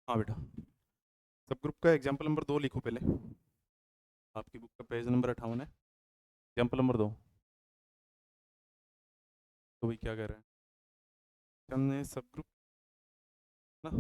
हाँ बेटा, सब ग्रुप का एग्जाम्पल नंबर 2 लिखो पहले। आपकी बुक का पेज नंबर 58 है। Example number 2। तो भाई क्या कह रहे हैं? हमने सब ग्रुप ना,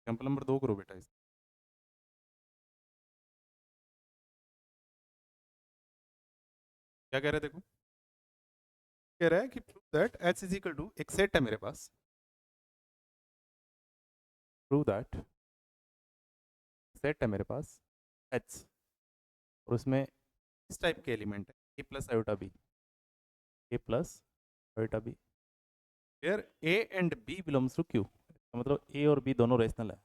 एग्जाम्पल नंबर 2 करो बेटा। इस क्या कह रहे हैं देखो, कह रहा है कि prove that h is equal to, एक सेट है मेरे पास, प्रूव दैट सेट है मेरे पास एच, और उसमें इस टाइप के एलिमेंट है a plus iota b, a plus iota b, where a and b belongs to Q. मतलब ए और बी दोनों रेशनल है।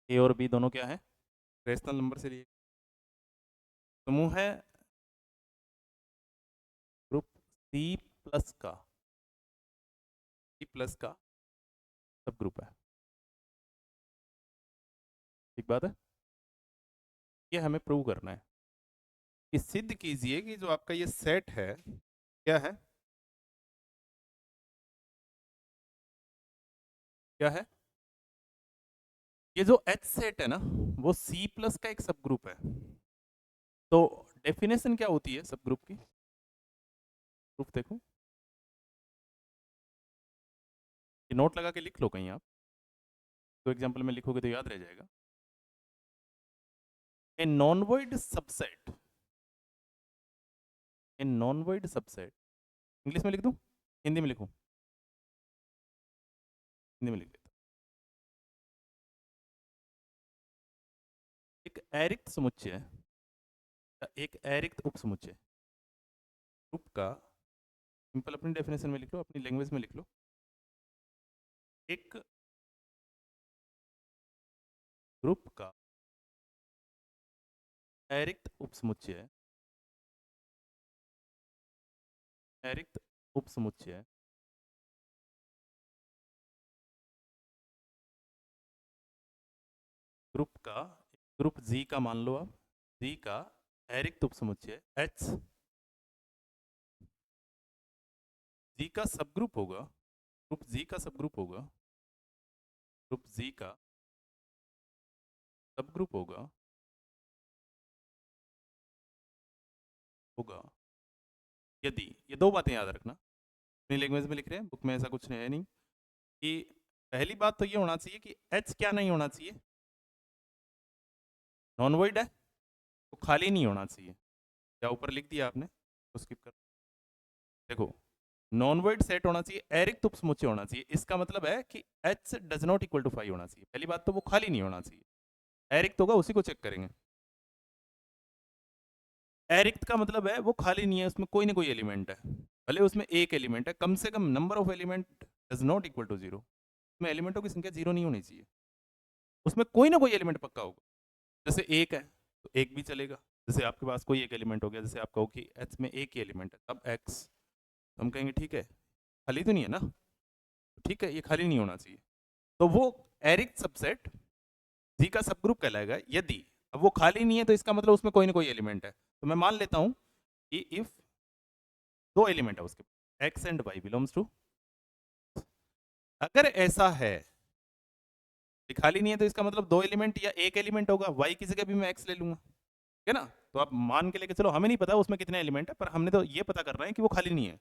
ए और बी दोनों क्या है? रेशनल नंबर से लिए समूह है ग्रुप सी प्लस का, सी प्लस का सब ग्रुप है। ठीक बात है। ये हमें प्रूव करना है कि सिद्ध कीजिए कि जो आपका ये सेट है क्या है, क्या है? ये जो एच सेट है ना, वो सी प्लस का एक सब ग्रुप है। तो डेफिनेशन क्या होती है सब ग्रुप की? प्रूफ देखो, ये नोट लगा के लिख लो कहीं आप, तो एग्जाम्पल में लिखोगे तो याद रह जाएगा। ए नॉन वॉइड सबसेट, ए नॉन वॉइड सबसेट, इंग्लिश में लिख दूं हिंदी में लिखूं? हिंदी में लिख देता। एक अरिक्त समुच्चय है, एक अरिक्त उपसमुच्चय ग्रुप का, सिंपल अपनी डेफिनेशन में लिख लो, अपनी लैंग्वेज में लिख लो। एक ग्रुप का अरिक्त उपसमुच्चय, अरिक्त उपसमुच्चय ग्रुप का, ग्रुप जी का मान लो आप, जी का अरिक्त उपसमुच्चय एच, जी का सब ग्रुप होगा, ग्रुप जी का सब ग्रुप होगा, ग्रुप जी का सब ग्रुप होगा, होगा यदि, ये दो बातें याद रखना, अपनी लैंग्वेज में लिख रहे हैं, बुक में ऐसा कुछ है नहीं, कि पहली बात तो ये होना चाहिए कि एच क्या नहीं होना चाहिए? नॉन वॉइड है तो खाली नहीं होना चाहिए। क्या ऊपर लिख दिया आपने तो स्किप कर, देखो नॉन वॉइड सेट होना चाहिए, एरिक्त उपसमुच्चय होना चाहिए, इसका मतलब है कि h does not equal to 5 होना चाहिए। पहली बात तो वो खाली नहीं होना चाहिए, एरिक्त होगा उसी को चेक करेंगे। एरिक्त का मतलब है वो खाली नहीं है, उसमें कोई ना कोई एलिमेंट है, भले उसमें एक एलिमेंट है, कम से कम number of element does not equal to 0, उसमें एलिमेंटों की संख्या 0 नहीं होनी चाहिए, उसमें कोई ना कोई एलिमेंट पक्का होगा। जैसे एक है तो एक भी चलेगा, जैसे आपके पास कोई एक एलिमेंट हो गया, जैसे आप कहो कि एच में एक ही एलिमेंट है तब एक्स, तो हम कहेंगे ठीक है, खाली तो नहीं है ना, ठीक है ये खाली नहीं होना चाहिए, तो वो एरिक सबसेट जी का सब ग्रुप कहलाएगा यदि, अब वो खाली नहीं है तो इसका मतलब उसमें कोई ना कोई एलिमेंट है। तो मैं मान लेता हूं कि इफ दो एलिमेंट है उसके, x and y belongs to, अगर ऐसा है कि खाली नहीं है तो इसका मतलब दो एलिमेंट या एक एलिमेंट होगा, वाई की जगह भी मैं एक्स ले लूंगा, है ना? तो आप मान के लेके चलो, हमें नहीं पता उसमें कितने एलिमेंट है, पर हमने तो ये पता कर रहे हैं कि वो खाली नहीं है।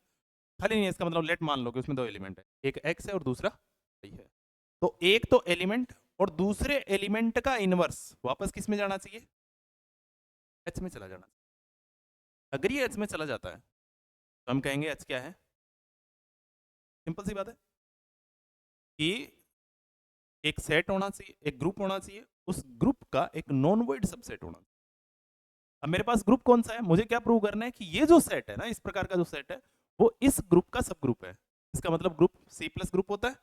खाली नहीं है इसका मतलब लेट मान लो कि उसमें दो एलिमेंट है, एक एक्स है और दूसरा वाई है। तो एक तो एलिमेंट और दूसरे एलिमेंट का इनवर्स वापस किस में जाना चाहिए? एच में चला जाना चाहिए। अगर ये एच में चला जाता है तो हम कहेंगे एच क्या है? सिंपल सी बात है कि एक सेट होना चाहिए, एक ग्रुप होना चाहिए, उस ग्रुप का एक नॉन वॉइड सबसेट होना चाहिए। अब मेरे पास ग्रुप कौन सा है, मुझे क्या प्रूव करना है कि ये जो सेट है ना, इस प्रकार का जो सेट है वो इस ग्रुप का सब ग्रुप है। इसका मतलब ग्रुप सी प्लस ग्रुप होता है,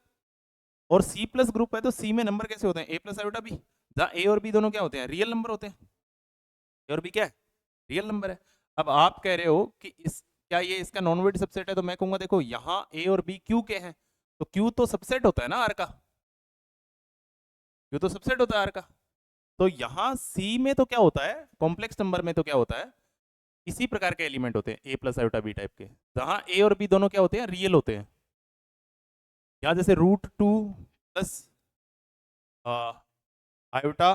और सी प्लस ग्रुप है तो सी में नंबर कैसे होते हैं? ए प्लस आयोटा बी, जहां ए और बी दोनों क्या होते हैं? रियल नंबर होते हैं। ए और बी क्या है? रियल नंबर है। अब आप कह रहे हो कि इस क्या ये इसका नॉन वोइड सबसेट है, तो मैं कहूंगा देखो यहाँ ए और बी क्यू के हैं, तो क्यू तो सबसेट होता है ना आर का, क्यू तो सबसेट होता है आर का। तो यहाँ सी में तो क्या होता है, कॉम्प्लेक्स नंबर में तो क्या होता है, इसी प्रकार के एलिमेंट होते हैं ए प्लस आयोटा बी टाइप के, जहाँ ए और बी दोनों क्या होते हैं, रियल होते हैं। यहाँ जैसे √2 प्लस आयोटा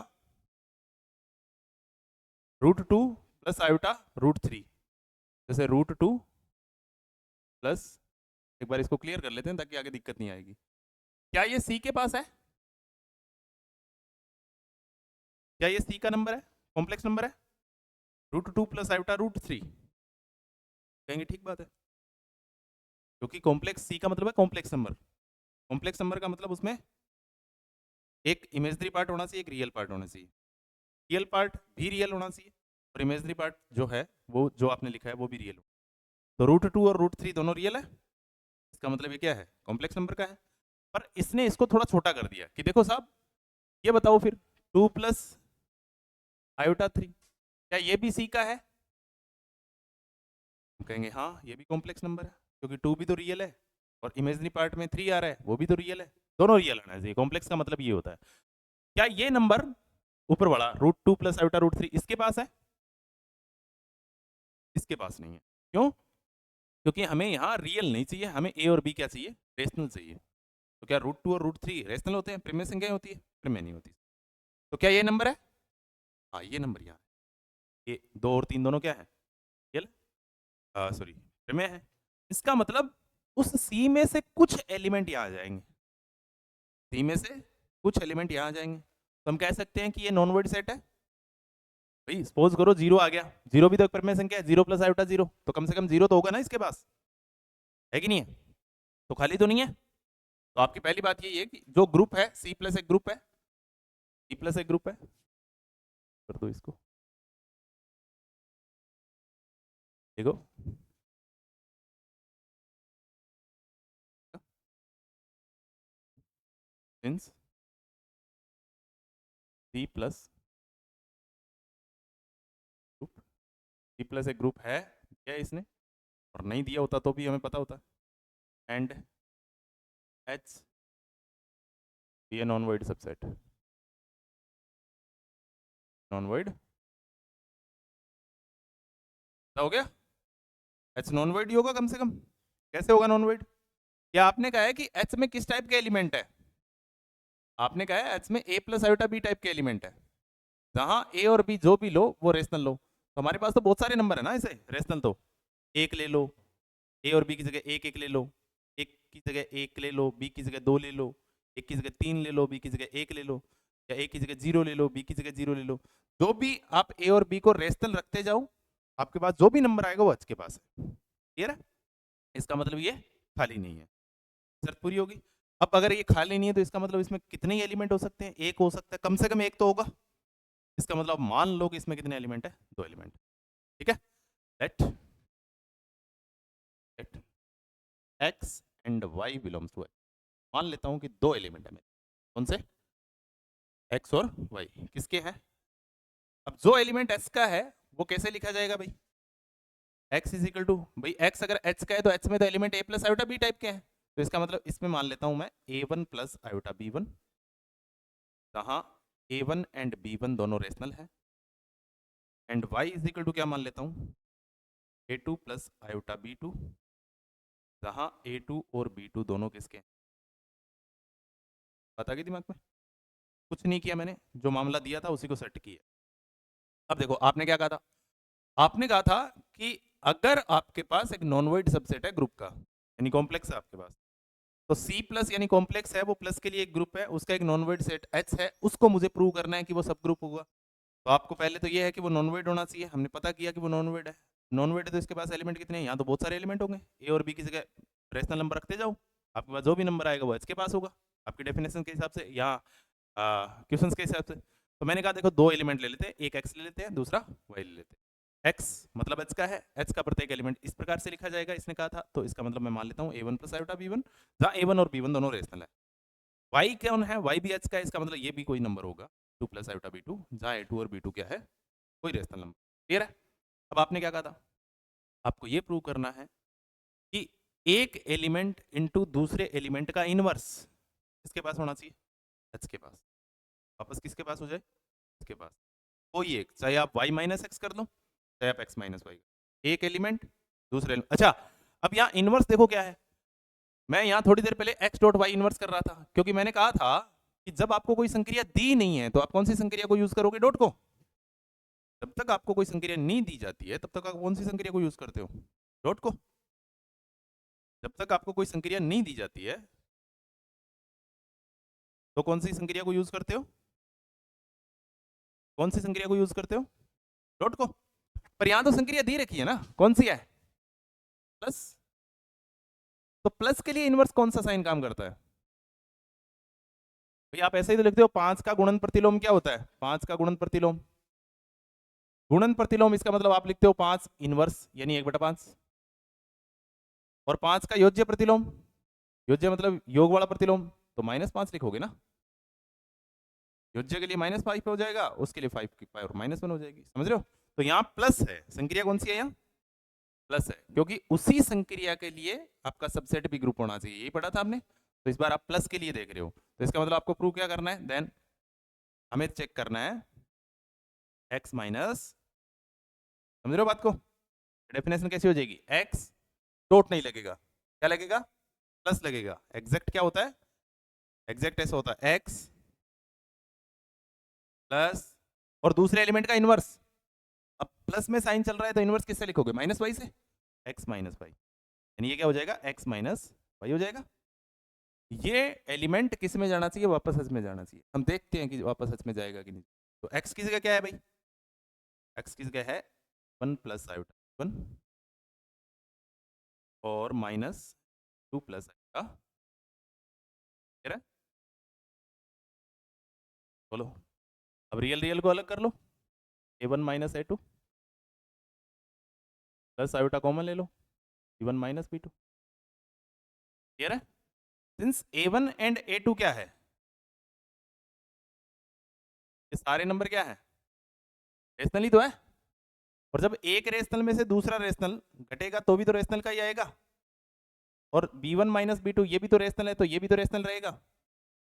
√2 प्लस आयोटा √3, जैसे √2 प्लस, एक बार इसको क्लियर कर लेते हैं ताकि आगे दिक्कत नहीं आएगी। क्या ये सी के पास है, क्या ये सी का नंबर है, कॉम्प्लेक्स नंबर है, √2 प्लस आयोटा √3, कहेंगे ठीक बात है, क्योंकि कॉम्प्लेक्स सी का मतलब है कॉम्प्लेक्स नंबर। कॉम्प्लेक्स नंबर का मतलब उसमें एक इमेजनरी पार्ट होना चाहिए, एक रियल पार्ट होना चाहिए, रियल पार्ट भी रियल होना चाहिए और इमेजनरी पार्ट जो है वो जो आपने लिखा है वो भी रियल हो। तो √2 और √3 दोनों रियल है, इसका मतलब ये क्या है, कॉम्प्लेक्स नंबर का है। पर इसने इसको थोड़ा छोटा कर दिया कि देखो साहब ये बताओ फिर 2 प्लस आयोटा 3 क्या ये भी सी का है, हम कहेंगे हाँ ये भी कॉम्प्लेक्स नंबर है, क्योंकि 2 भी तो रियल है और इमेजनरी पार्ट में 3 आ रहा है वो भी तो रियल है, दोनों रियल आना चाहिए। कॉम्प्लेक्स का मतलब ये होता है। क्या ये नंबर ऊपर वाला √2 प्लस आयोटा √3 इसके पास है, इसके पास नहीं है। क्यों, क्योंकि हमें यहाँ रियल नहीं चाहिए, हमें ए और बी क्या चाहिए, रेशनल चाहिए। तो क्या √2 और √3 रेशनल होते हैं, प्रिमेय संख्या होती है, प्रिमेय नहीं होती। तो क्या ये नंबर है, हाँ ये नंबर यहाँ है, ये 2 और 3 दोनों क्या है, रियल, सॉरी प्रिमेय है। इसका मतलब उस सी में से कुछ एलिमेंट यहाँ आ जाएंगे, सी में से कुछ एलिमेंट यहाँ आ जाएंगे, तो हम कह सकते हैं कि ये नॉन वोइड सेट है। भाई सपोज करो 0 आ गया, 0 भी तो एक प्रिमेय संख्या है, 0 प्लस आयोटा 0, तो कम से कम 0 तो होगा ना इसके पास, है कि नहीं है, तो खाली तो नहीं है। तो आपकी पहली बात यही है कि जो ग्रुप है सी प्लस एक ग्रुप है, सी प्लस एक ग्रुप है, कर दो इसको, देखो since c plus group, c plus एक ग्रुप है क्या इसने, और नहीं दिया होता तो भी हमें पता होता, and h be a non void subset, non void हो गया, एच नॉन वॉइड ही होगा कम से कम। कैसे होगा नॉन वॉइड, क्या आपने कहा है कि एच में किस टाइप के एलिमेंट है, आपने कहा है एच में ए प्लस आयोटा बी टाइप के एलिमेंट है, जहां ए और बी जो भी लो वो रेशनल लो। तो हमारे पास तो बहुत सारे नंबर है ना ऐसे रेशनल, तो एक ले लो, ए और बी की जगह एक एक ले लो, एक की जगह एक ले लो, बी की जगह 2 ले लो, एक की जगह 3 ले लो, बी की जगह 1 ले लो, या ए की जगह 0 ले लो, बी की जगह 0 ले लो। जो भी आप ए और बी को रेशनल रखते जाओ, आपके पास जो भी नंबर आएगा वो एच के पास है। क्लियर है, इसका मतलब ये खाली नहीं है, शर्त पूरी होगी। अब अगर ये खाली नहीं है तो इसका मतलब इसमें कितने ही एलिमेंट हो सकते हैं, एक हो सकता है, कम से कम एक तो होगा। इसका मतलब मान लो कि इसमें कितने एलिमेंट है, 2 एलिमेंट। ठीक है, let let x and y belongs to, मान लेता हूं कि 2 एलिमेंट है मेरे, कौन से, एक्स और वाई किसके हैं। अब जो एलिमेंट एक्स का है वो कैसे लिखा जाएगा भाई, एक्स इज इक्वल टू, भाई एक्स अगर एच का है तो एच में तो एलिमेंट ए प्लस आयोटा बी टाइप के हैं, तो इसका मतलब इसमें मान लेता हूं मैं a1 प्लस आयोटा b1, जहां a1 एंड b1 दोनों रेशनल है, and y is equal to क्या मान लेता हूं a2 प्लस आयोटा b2, जहां a2 और b2 दोनों किसके हैं, बता गई दिमाग में, कुछ नहीं किया मैंने, जो मामला दिया था उसी को सेट किया। अब देखो आपने क्या कहा था, आपने कहा था कि अगर आपके पास एक नॉन वॉइड सबसेट है ग्रुप का, यानी कॉम्प्लेक्स है आपके पास, तो सी प्लस यानी कॉम्प्लेक्स है, वो प्लस के लिए एक ग्रुप है, उसका एक नॉन वॉइड सेट एच है, उसको मुझे प्रूव करना है कि वो सब ग्रुप होगा। तो आपको पहले तो ये है कि वो नॉन वॉइड होना चाहिए, हमने पता किया कि वो नॉन वॉइड है। नॉन वॉइड है तो इसके पास एलिमेंट कितने हैं, यहाँ तो बहुत सारे एलिमेंट होंगे, ए और बी की जगह रेशनल नंबर रखते जाओ, आपके पास जो भी नंबर आएगा वो एच के पास होगा, आपकी डेफिनेशन के हिसाब से, यहाँ क्वेश्चन के हिसाब से। तो मैंने कहा देखो 2 एलिमेंट ले लेते हैं, एक एक्स ले लेते हैं, दूसरा वाई ले लेते हैं। एक्स मतलब एच का है, एच का प्रत्येक एलिमेंट इस प्रकार से लिखा जाएगा, इसने कहा था, तो इसका मतलब मैं मान लेता हूँ a1 प्लस आयोटा b1, जहाँ a1 और b1 दोनों रेशनल है। वाई कौन है, वाई भी एच का है, इसका मतलब ये भी कोई नंबर होगा 2 प्लस आयोटा b2, जहाँ a2 और b2 क्या है, कोई रेशनल नंबर। क्लियर है। अब आपने क्या कहा था, आपको ये प्रूव करना है कि एक एलिमेंट इनटू दूसरे एलिमेंट का इनवर्स किसके पास होना चाहिए, एच के पास। वापस किसके पास हो जाए, इसके पास। कोई एक, चाहे आप y माइनस एक्स कर लो, चाहे आप x माइनस वाई। एक एलिमेंट दूसरे एलिमेंट। अच्छा, अब यहाँ इनवर्स देखो क्या है। मैं यहाँ थोड़ी देर पहले x डॉट वाई इनवर्स कर रहा था, क्योंकि मैंने कहा था कि जब आपको कोई संक्रिया दी नहीं है तो आप कौन सी संक्रिया को यूज करोगे, डॉट को। जब तक आपको कोई संक्रिया नहीं दी जाती है तब तक आप कौन सी संक्रिया को यूज करते हो, डॉट को। जब तक आपको कोई संक्रिया नहीं दी जाती है तो कौन सी संक्रिया को यूज करते हो, कौन सी संक्रिया को यूज करते हो, डॉट को। पर यहां तो संक्रिया दी रखी है ना, कौन सी है, प्लस। तो प्लस के लिए इनवर्स कौन सा साइन काम करता है भाई, आप ऐसे ही तो लिखते हो 5 का गुणन प्रतिलोम क्या होता है, 5 का गुणन प्रतिलोम। गुणन प्रतिलोम इसका मतलब आप लिखते हो 5 इनवर्स यानी 1/5। और 5 का योज्य प्रतिलोम, योज्य मतलब योग वाला प्रतिलोम, तो -5 लिखोगे ना। योज्य के लिए -5 हो जाएगा, उसके लिए 5 की पावर -1 हो जाएगी, समझ रहे हो। तो यहाँ प्लस है, संक्रिया कौन सी है यहाँ, प्लस है, क्योंकि उसी संक्रिया के लिए आपका सबसेट भी ग्रुप होना चाहिए, यही पढ़ा था आपने। तो इस बार आप प्लस के लिए देख रहे हो, तो इसका मतलब आपको प्रूव क्या करना है, देन हमें चेक करना है x माइनस, समझ रहे हो बात को। डेफिनेशन कैसी हो जाएगी, x डॉट नहीं लगेगा, क्या लगेगा, प्लस लगेगा। एग्जैक्ट क्या होता है, एग्जैक्ट ऐसा होता है x प्लस और दूसरे एलिमेंट का इनवर्स। अब प्लस में साइन चल रहा है तो इनवर्स किससे लिखोगे, -y से, x माइनस वाई, यानी ये क्या हो जाएगा, x माइनस वाई हो जाएगा। ये एलिमेंट किस में जाना चाहिए, वापस h में जाना चाहिए। हम देखते हैं कि वापस h में जाएगा कि नहीं। तो x की जगह क्या है भाई, x की जगह है 1 प्लस आयोटा 1 और -2 प्लस आयोटा, बोलो। अब रियल रियल को अलग कर लो, a1 minus a2 plus iota common ले लो, b1 माइनस b2। क्लियर है। सिंस a1 एंड a2 क्या है, ये सारे नंबर क्या है, रेशनल ही तो है। और जब एक रेशनल में से दूसरा रेशनल घटेगा तो भी तो रेशनल का ही आएगा। और b1 माइनस b2 ये भी तो रेशनल है, तो ये भी तो रेशनल रहेगा।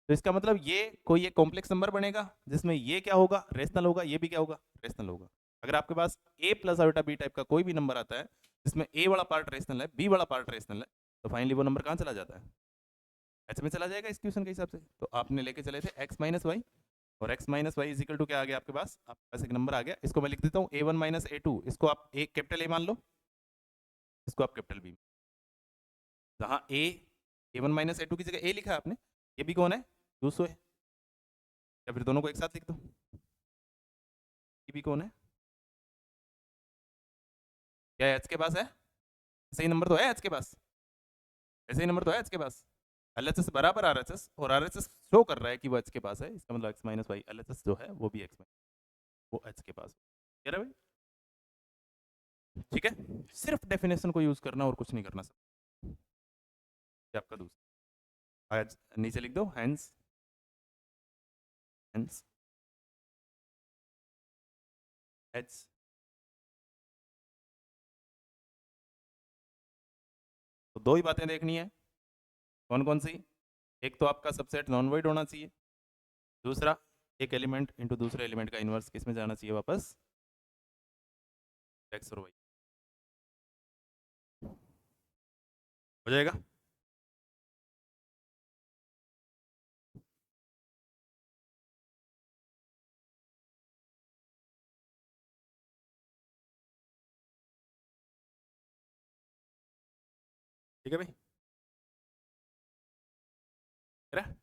तो इसका मतलब ये कोई एक कॉम्प्लेक्स नंबर बनेगा जिसमें ये क्या होगा, रेशनल होगा, ये भी क्या होगा, रेशनल होगा। अगर आपके पास a plus iota b type का कोई भी नंबर आता है जिसमें a वाला पार्ट रेशनल है, b वाला पार्ट रेशनल है, तो फाइनली वो नंबर कहाँ चला जाता है, h में चला जाएगा इस क्वेश्चन के हिसाब से। तो आपने लेके चले थे x माइनस वाई, और x minus y equal to क्या आ गया आपके पास, आपके पास एक नंबर आ गया। इसको मैं लिख देता हूँ a1 माइनस a2, इसको आप ए कैपिटल ए मान लो, इसको आप कैपिटल बी। जहाँ a1 माइनस a2 की जगह a लिखा है आपने, ये भी कौन है, 200 है, या फिर दोनों को एक साथ लिख दो, ये भी कौन है, क्या h के पास है, सही नंबर तो है h के पास, ऐसे ही नंबर तो है h के पास। LHS बराबर RHS, और RHS शो कर रहा है कि वो h के पास है, इसका मतलब x माइनस वाई LHS जो है वो भी x माइनस वो h के पास है भाई। ठीक है, सिर्फ डेफिनेशन को यूज करना और कुछ नहीं करना सर। ये आपका दूसरा आज नीचे लिख दो, हैंस हैंस h। तो दो ही बातें देखनी है, कौन कौन सी, एक तो आपका सबसेट नॉन वॉइड होना चाहिए, दूसरा एक एलिमेंट इनटू दूसरे एलिमेंट का इनवर्स किस में जाना चाहिए, वापस x और y हो जाएगा। ठीक है भाई, है ना?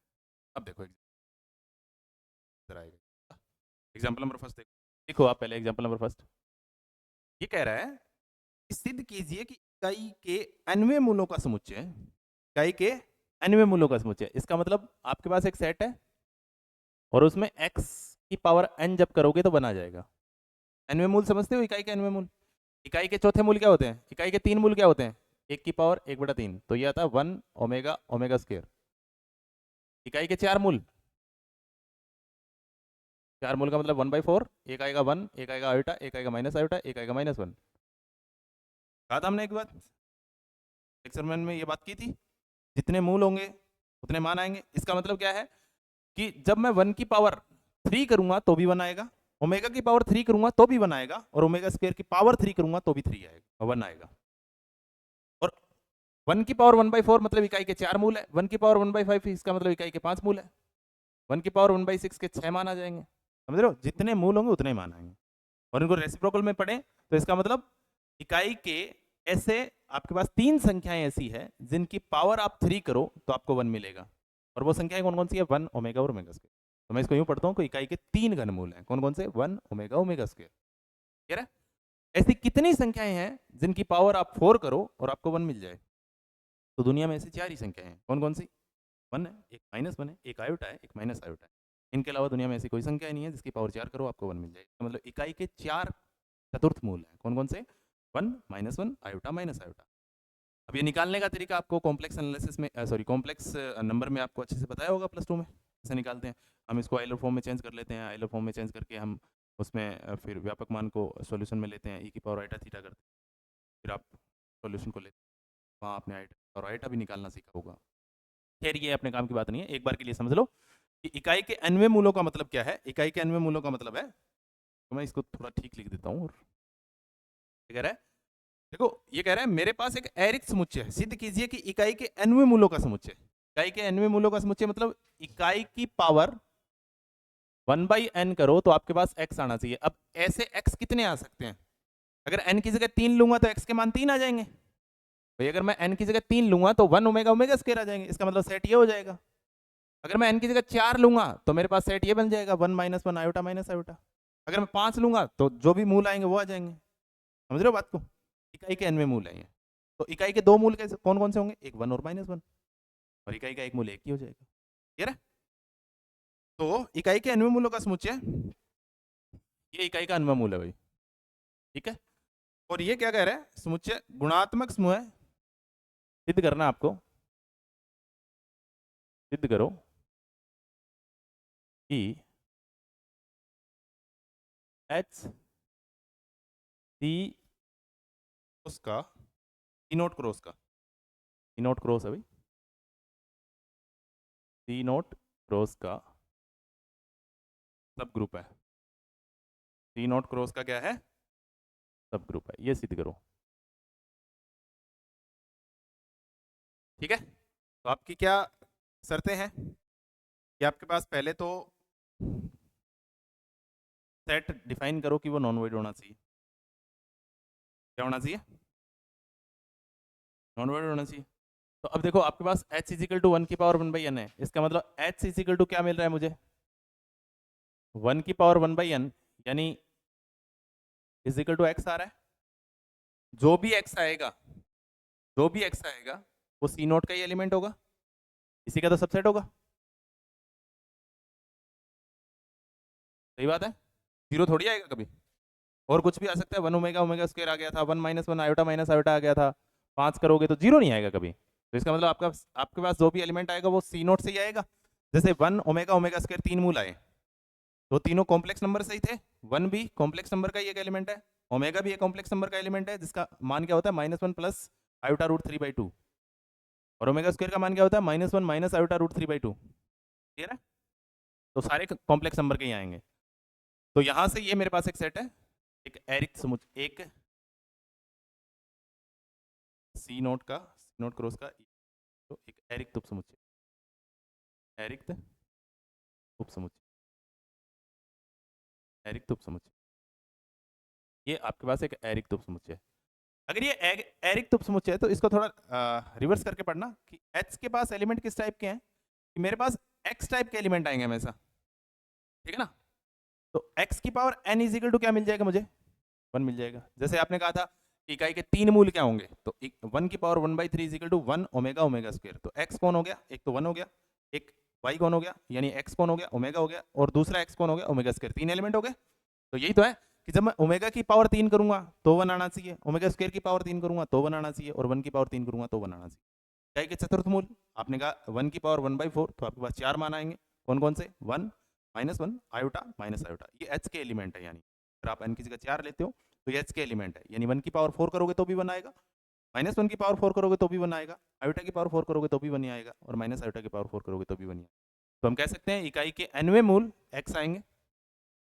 अब देखो इधर आएगा एग्जाम्पल नंबर फर्स्ट, देखो आप पहले एग्जाम्पल नंबर फर्स्ट। ये कह रहा है कि सिद्ध कीजिए कि इकाई के अन्वय मूलों का समुच्चय, इकाई के अन्वय मूलों का समुच्चय, इसका मतलब आपके पास एक सेट है और उसमें x की पावर n जब करोगे तो बना जाएगा। अन्वय मूल समझते हो, इकाई के अन्वय मूल, इकाई के चौथे मूल क्या होते हैं, इकाई के तीन मूल क्या होते हैं, 1 की पावर 1/3, तो ये आता है 1 ओमेगा ओमेगा स्क्वायर। इकाई के चार मूल, चार मूल का मतलब 1/4, एक आएगा 1, एक आएगा आयोटा, एक आएगा माइनस आयोटा, एक आएगा -1। कहा था हमने एक बात लेक्चर में ये बात की थी, जितने मूल होंगे उतने मान आएंगे। इसका मतलब क्या है कि जब मैं 1 की पावर 3 करूंगा तो भी 1 आएगा, ओमेगा की पावर 3 करूंगा तो भी 1 आएगा, और ओमेगा स्क्वायर की पावर 3 करूंगा तो भी 3 आएगा, 1 आएगा। और 1 की पावर 1/4 मतलब इकाई के 4 मूल है, 1 की पावर 1/5 इसका मतलब इकाई के 5 मूल है, 1 की पावर 1/6 के 6 मान आ जाएंगे। समझ रहे हो, जितने मूल होंगे उतने मान आएंगे। और इनको रेसिप्रोकल में पढ़ें तो इसका मतलब इकाई के ऐसे आपके पास 3 संख्याएं ऐसी है जिनकी पावर आप 3 करो तो आपको 1 मिलेगा। और वो संख्याएं कौन कौन सी है? 1 ओमेगा और ओमेगा स्क्वायर। तो मैं इसको यूं पढ़ता हूं कि इकाई के 3 घनमूल हैं। कौन कौन से? 1 ओमेगा ओमेगा स्क्वायर। क्लियर है? ऐसी कितनी संख्याएं हैं जिनकी पावर आप 4 करो और आपको 1 मिल जाए? तो दुनिया में ऐसी 4 ही संख्याएं हैं। कौन कौन सी? 1 है, एक -1 है, एक आयोटा है, एक माइनस आयोटा है। इनके अलावा दुनिया में ऐसी कोई संख्या नहीं है जिसकी पावर 4 करो आपको 1 मिल जाए। तो मतलब इकाई के 4 चतुर्थ मूल हैं। कौन कौन से? 1 -1 आयोटा माइनस आयोटा। अब ये निकालने का तरीका आपको कॉम्प्लेक्स एनालिसिस में कॉम्प्लेक्स नंबर में आपको अच्छे से बताया होगा प्लस 2 में कैसे निकालते हैं। हम इसको आइलर फॉर्म में चेंज कर लेते हैं, आइलर फॉर्म में चेंज करके हम उसमें फिर व्यापक मान को सॉल्यूशन में लेते हैं, ई की पावर आइटा थीटा करते हैं, फिर आप सॉल्यूशन को लेते हैं, वहाँ आपने आइटा और आइटा भी निकालना सीखा होगा। खैर ये अपने काम की बात नहीं है, एक बार के लिए समझ लो कि इकाई के अन्वय मूलों का मतलब क्या है। इकाई के अन्वय मूलों का मतलब है, तो मैं इसको थोड़ा ठीक लिख देता हूँ। और कह रहा है, देखो ये कह रहा है मेरे पास एक एरिक समुच्चय है, सिद्ध कीजिए कि इकाई के अन्वय मूलों का समुच्चय। इकाई के अन्वय मूलों का समुच्चय मतलब इकाई की पावर 1/n करो तो आपके पास x आना चाहिए। अब ऐसे x कितने आ सकते हैं? अगर n की जगह 3 लूंगा तो x के मान 3 आ जाएंगे भाई। अगर मैं n की जगह 3 लूंगा तो 1 ओमेगा ओमेगा स्क्वायर आ जाएंगे। इसका मतलब सेट ये हो जाएगा। अगर मैं n की जगह 4 लूंगा तो मेरे पास सेट ये बन जाएगा 1 -1 आयोटा माइनस आयोटा। अगर मैं 5 लूंगा तो जो भी मूल आएंगे वो आ जाएंगे। समझ रहे हो बात को? इकाई के अन्वय मूल है ये। तो इकाई के 2 मूल कैसे कौन कौन से होंगे? एक 1 और -1, और इकाई का एक मूल 1 ही हो जाएगा। क्लियर है? तो इकाई के अन्वय मूलों का समुच्चय, ये इकाई का अन्वय मूल है भाई। ठीक है? और ये क्या कह रहा है? समुच्चय गुणात्मक समूह है। सिद्ध करना आपको, सिद्ध करो कि एच सी उसका सी नोट क्रॉस का, सी नोट क्रॉस है भाई, सी नोट क्रॉस का सब ग्रुप है। सी नोट क्रॉस का क्या है? सब ग्रुप है। ये सिद्ध करो। ठीक है? तो आपकी क्या शर्तें हैं कि आपके पास पहले तो सेट डिफाइन करो कि वो नॉन वॉइड होना चाहिए। क्या होना चाहिए? नॉन वॉइड होना चाहिए। तो अब देखो आपके पास h इजिकल टू 1 की पावर 1/n है। इसका मतलब h इजिकल टू क्या मिल रहा है मुझे? 1 की पावर 1/n यानी इजिकल टू x आ रहा है। जो भी x आएगा, जो भी x आएगा वो सी नोट का ही एलिमेंट होगा, इसी का तो सबसेट होगा। सही बात है? जीरो थोड़ी आएगा कभी, और कुछ भी आ सकता है। 1 ओमेगा ओमेगा स्क्वायर आ गया था, 1 -1 आयोटा माइनस आयोटा आ गया था। 5 करोगे तो जीरो नहीं आएगा कभी। तो इसका मतलब आपके पास जो भी एलिमेंट आएगा वो सी नोट से ही आएगा। जैसे 1 ओमेगा ओमेगा स्क्वायर 3 मूल आए तो तीनों कॉम्प्लेक्स नंबर से ही थे। 1 भी कॉम्प्लेक्स नंबर का ही एक एलिमेंट है, ओमेगा भी एक कॉम्प्लेक्स नंबर का एलिमेंट है जिसका मान क्या होता है? -1 प्लस आयोटा रूट 3/2। और ओमेगा स्क्वायर का मान क्या होता है? -1 माइनस आयोटा रूट 3/2। क्लियर है? तो सारे कॉम्प्लेक्स नंबर के ही आएंगे। तो यहां से ये मेरे पास एक सेट है, एक एरिक समुच्चय, एक सी नोट का, सी नोट क्रॉस का, तो एक एरिक तुप समुच्चय, एरिक तुप समुच्चय, एरिक तुप समुच्चय। ये आपके पास एक एरिक तुप समुच्चय है। अगर ये एरिक तुप समुच्चय है तो इसको थोड़ा रिवर्स करके पढ़ना कि H के पास एलिमेंट किस टाइप के हैं, कि मेरे पास X टाइप के एलिमेंट आएंगे हमेशा। ठीक है ना? तो X की पावर n इजिकल टू क्या मिल जाएगा मुझे? 1 मिल जाएगा। जैसे आपने कहा था इकाई के 3 मूल क्या होंगे, तो 1 की power 1/3 equal to 1 omega omega square. तो x कौन हो गया? एक तो 1 हो गया, एक y कौन हो गया, यानी x कौन हो गया? ओमेगा हो गया, और दूसरा x कौन हो गया? Omega square. 3 एलिमेंट हो गए। तो यही तो है कि जब मैं ओमेगा की पावर 3 करूंगा तो 1 आना चाहिए, ओमेगा स्क्वायर की पावर 3 करूंगा तो 1 आना चाहिए, और 1 की पावर 3 करूंगा तो 1 आना चाहिए। इकाई के चतुर्थ मूल आपने कहा 1 की पावर 1/4, तो आपके पास 4 मान आएंगे। कौन कौन से? 1 -1 आयोटा माइनस आयोटा, ये h के एलिमेंट है। यानी अगर आप n की जगह 4 लेते हो तो ये एच के एलिमेंट है, यानी 1 की पावर 4 करोगे तो भी 1 आएगा, -1 की पावर 4 करोगे तो भी 1 आएगा, आयोटा की पावर 4 करोगे तो भी 1 ही आएगा, और माइनस आयोटा की पावर 4 करोगे तो भी 1 ही आएगा। तो हम कह सकते हैं इकाई के nवें मूल x आएंगे,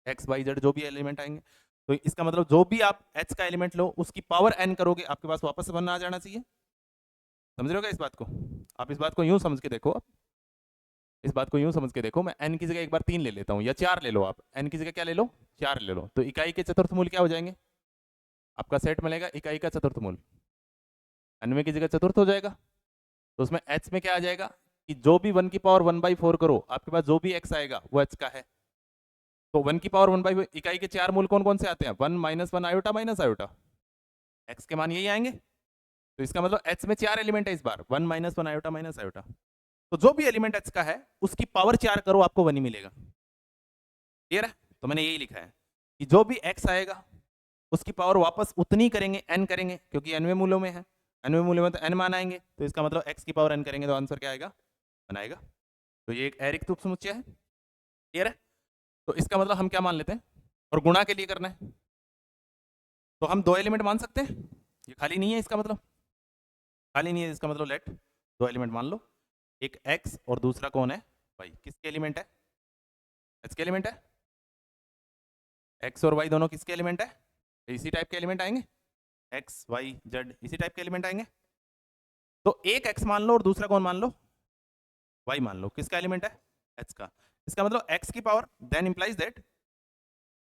x y z जो भी एलिमेंट आएंगे। तो इसका मतलब जो भी आप h का एलिमेंट लो उसकी पावर n करोगे आपके पास वापस से 1 आ जाना चाहिए। समझ रहे हो क्या इस बात को? आप इस बात को यूं समझ के देखो, इस बात को यूं समझ के देखो, मैं n की जगह एक बार 3 ले लेता हूं या 4 ले लो, आप n की जगह क्या ले लो, 4 ले लो, तो इकाई के चतुर्थ मूल क्या हो जाएंगे? आपका सेट मिलेगा इकाई का चतुर्थ मूल, nवें की जगह चतुर्थ हो जाएगा। तो उसमें h में क्या आ जाएगा कि जो भी 1 की पावर 1/4 करो आपके पास जो भी x आएगा वो h का है। तो 1 की पावर 1/4 इकाई के 4 मूल कौन कौन से आते हैं? 1 -1 आयोटा माइनस आयोटा, x के मान यही आएंगे। तो इसका मतलब h में 4 एलिमेंट है इस बार, 1 -1 आयोटा माइनस आयोटा। तो जो भी एलिमेंट h का है उसकी पावर 4 करो आपको 1 ही मिलेगा। क्लियर है? तो मैंने यही लिखा है कि जो भी x आएगा उसकी पावर वापस उतनी करेंगे, n करेंगे, क्योंकि nवें मूलों में है, nवें मूल्य में तो n मान आएंगे, तो इसका मतलब x की पावर n करेंगे तो आंसर क्या आएगा? 1 आएगा। तो ये एक अरिक्त उपसमुच्चय है। क्लियर है? तो इसका मतलब हम क्या मान लेते हैं, और गुणा के लिए करना है तो हम 2 एलिमेंट मान सकते हैं, ये खाली नहीं है, इसका मतलब खाली नहीं है, इसका मतलब लेट 2 एलिमेंट मान लो, एक x और दूसरा कौन है? y। किसके एलिमेंट है? h के एलिमेंट है। x और y दोनों किसके एलिमेंट है? इसी टाइप के एलिमेंट आएंगे, x y z इसी टाइप के एलिमेंट आएंगे। तो एक x मान लो और दूसरा कौन मान लो? y मान लो। किसका एलिमेंट है? h का। इसका मतलब x की पावर देन इंप्लाइज दैट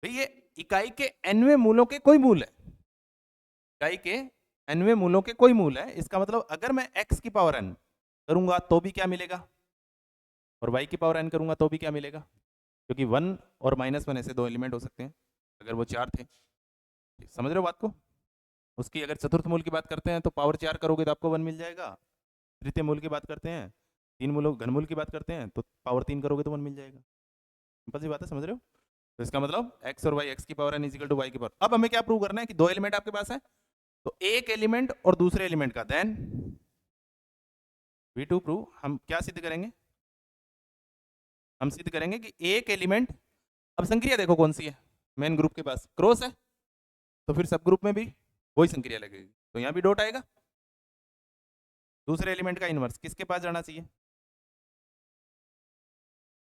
भाई ये इकाई के nवें मूलों के कोई मूल है, इकाई के nवें मूलों के कोई मूल है। इसका मतलब अगर मैं x की पावर n करूंगा तो भी क्या मिलेगा, और y की पावर n करूंगा तो भी क्या मिलेगा, क्योंकि 1 और -1 ऐसे 2 एलिमेंट हो सकते हैं अगर वो 4 थे। समझ रहे हो बात को? उसकी अगर चतुर्थ मूल की बात करते हैं तो पावर 4 करोगे तो आपको 1 मिल जाएगा, तृतीय मूल की बात करते हैं, 3 मूलों घनमूल की बात करते हैं तो पावर 3 करोगे तो 1 मिल जाएगा। सिंपल सी बात है, समझ रहे हो? तो इसका मतलब x और y, x की power n equal to y की पावर। अब हमें क्या प्रूव करना है कि 2 एलिमेंट आपके पास है, तो एक एलिमेंट और दूसरे एलिमेंट का देन v2 प्रूव। हम क्या सिद्ध करेंगे? हम सिद्ध करेंगे कि एक एलिमेंट, अब संक्रिया देखो कौन सी है, मेन ग्रुप के पास क्रॉस है, तो फिर सब ग्रुप में भी वही संक्रिया लगेगी, तो यहाँ भी डॉट आएगा। दूसरे एलिमेंट का इनवर्स किसके पास जाना चाहिए?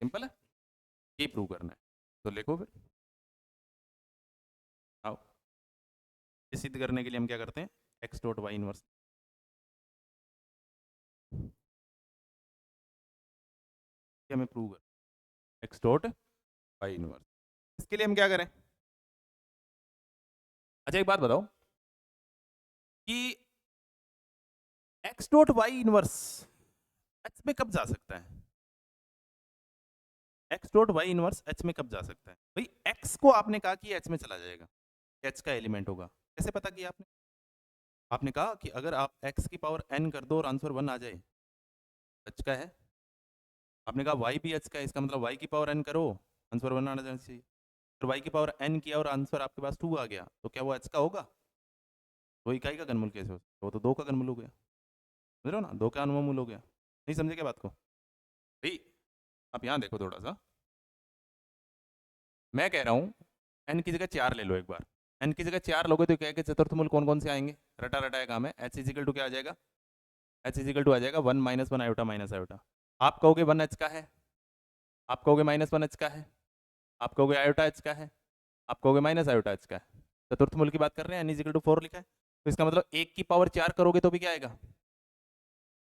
सिंपल है, ये प्रूव करना है, तो लिखो फिर। आओ, ये सिद्ध करने के लिए हम क्या करते हैं, x डॉट वाई इनवर्स। हमें प्रूव कर x डॉट वाई इनवर्स, इसके लिए हम क्या करें? अच्छा एक बात बताओ कि x dot Y inverse h में कब जा सकता है? x dot Y inverse h में कब जा सकता है? भाई x को आपने कहा कि h में चला जाएगा, h का एलिमेंट होगा, कैसे पता किया आपने? आपने कहा कि अगर आप x की पावर n कर दो और आंसर 1 आ जाए, h का है। आपने कहा y भी h का है, इसका मतलब y की पावर n करो, आंसर 1 आना चाहिए। फिर y की पावर n किया और आंसर आपके पास 2 आ गया, तो क्या वो h का होगा? वो इकाई का घनमूल कैसे हो सकता है? वो तो 2 का घनमूल हो गया। समझ रहे हो ना, 2 का अनुमूल हो गया। नहीं समझे क्या बात को? भाई आप यहाँ देखो थोड़ा सा, मैं कह रहा हूँ n की जगह 4 ले लो एक बार, n की जगह 4 लोगे तो क्या के चतुर्थ मूल कौन कौन से आएंगे? रटा रटाया काम है, h इजिकल टू क्या आ जाएगा? h इजिकल टू आ जाएगा 1 -1 आयोटा माइनस आयोटा। आप कहोगे 1 h का है, आप कहोगे -1 h का है, आप कहोगे आयोटा h का है, आप कहोगे माइनस आयोटा h का है। चतुर्थ मूल की बात कर रहे हैं, n इजिकल टू 4 लिखा है, तो इसका मतलब 1 की पावर 4 करोगे तो भी क्या आएगा?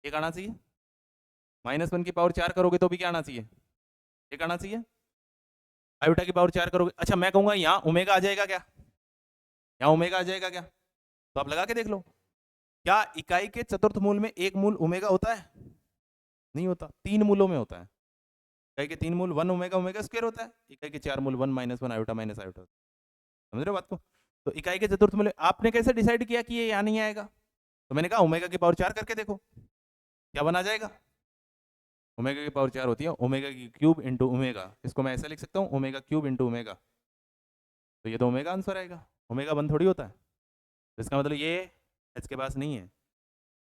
1 आना चाहिए। -1 की पावर 4 करोगे तो भी क्या आना चाहिए? 1 आना चाहिए। आयोटा की पावर 4 करोगे, अच्छा मैं कहूँगा यहाँ ओमेगा आ जाएगा क्या? यहाँ ओमेगा आ जाएगा क्या? तो आप लगा के देख लो, क्या इकाई के चतुर्थ मूल में एक मूल ओमेगा होता है? नहीं होता, 3 मूलों में होता है। इकाई के 3 मूल 1 ओमेगा ओमेगा स्क्वायर होता है, इकाई के 4 मूल 1 -1 आयोटा माइनस आयोटा। समझ रहे हो बात को? तो इकाई के चतुर्थ मूल आपने कैसे डिसाइड किया कि ये यहाँ नहीं आएगा? तो मैंने कहा ओमेगा की पावर 4 करके देखो, क्या बना जाएगा? ओमेगा की पावर 4 होती है ओमेगा की क्यूब इंटू ओमेगा, इसको मैं ऐसा लिख सकता हूँ ओमेगा क्यूब इंटू ओमेगा, तो ये तो ओमेगा आंसर आएगा, ओमेगा 1 थोड़ी होता है। तो इसका मतलब ये एच के पास नहीं है,